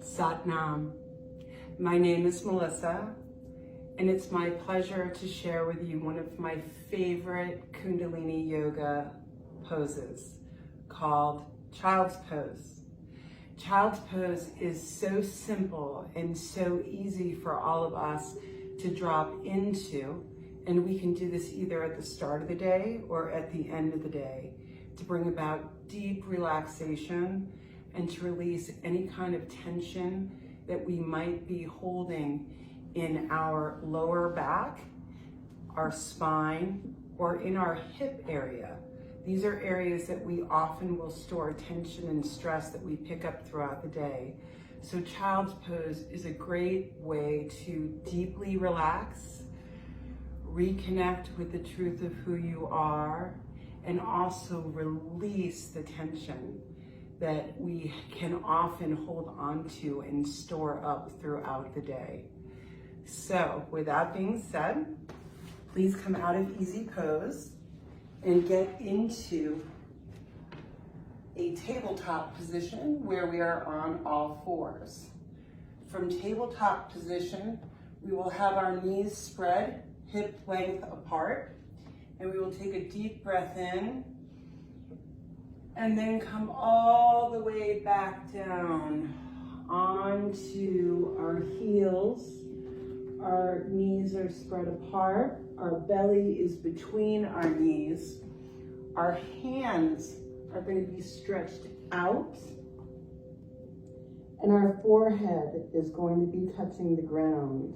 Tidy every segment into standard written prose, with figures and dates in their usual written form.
Satnam. My name is Melissa, and it's my pleasure to share with you one of my favorite Kundalini yoga poses called Child's Pose. Child's Pose is so simple and so easy for all of us to drop into, and we can do this either at the start of the day or at the end of the day to bring about deep relaxation and to release any kind of tension that we might be holding in our lower back, our spine, or in our hip area. These are areas that we often will store tension and stress that we pick up throughout the day. So Child's Pose is a great way to deeply relax, reconnect with the truth of who you are, and also release the tension that we can often hold on to and store up throughout the day. So with that being said, please come out of easy pose and get into a tabletop position where we are on all fours. From tabletop position, we will have our knees spread hip length apart, and we will take a deep breath in and then come all the way back down onto our heels. Our knees are spread apart. Our belly is between our knees. Our hands are going to be stretched out, and our forehead is going to be touching the ground.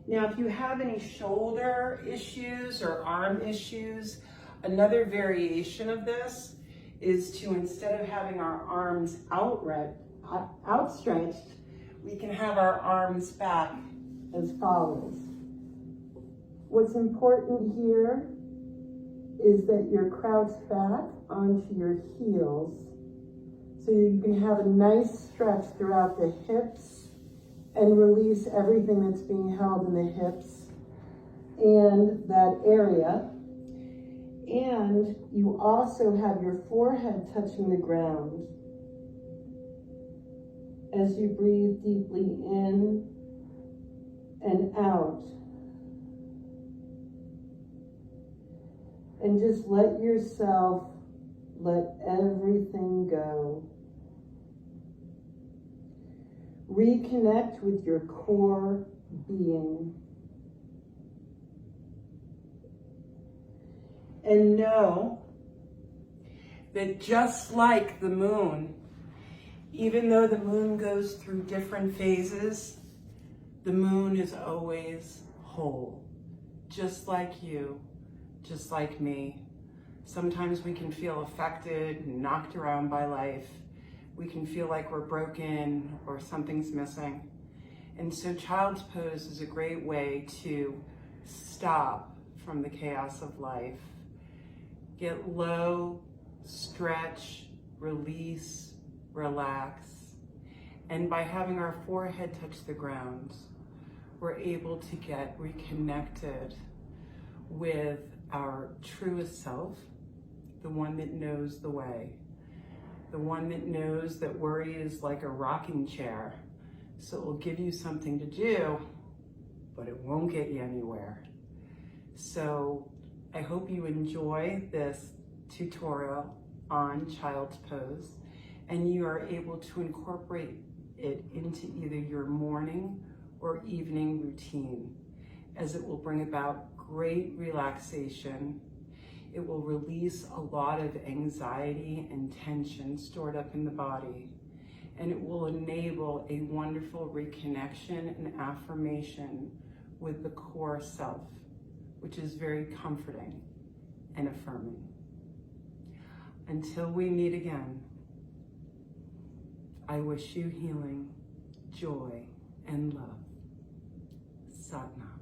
Now, if you have any shoulder issues or arm issues, another variation of this is to, instead of having our arms outstretched, we can have our arms back as follows. What's important here is that you're crouched back onto your heels so you can have a nice stretch throughout the hips and release everything that's being held in the hips and that area. And you also have your forehead touching the ground as you breathe deeply in and out. And just let yourself let everything go. Reconnect with your core being. And know that just like the moon, even though the moon goes through different phases, the moon is always whole, just like you, just like me. Sometimes we can feel affected, knocked around by life. We can feel like we're broken or something's missing. And so Child's Pose is a great way to stop from the chaos of life. Get low, stretch, release, relax. And by having our forehead touch the ground, we're able to get reconnected with our truest self, the one that knows the way, the one that knows that worry is like a rocking chair. So it will give you something to do, but it won't get you anywhere. So I hope you enjoy this tutorial on Child's Pose and you are able to incorporate it into either your morning or evening routine, as it will bring about great relaxation. It will release a lot of anxiety and tension stored up in the body, and it will enable a wonderful reconnection and affirmation with the core self, which is very comforting and affirming. Until we meet again, I wish you healing, joy, and love. Satnam.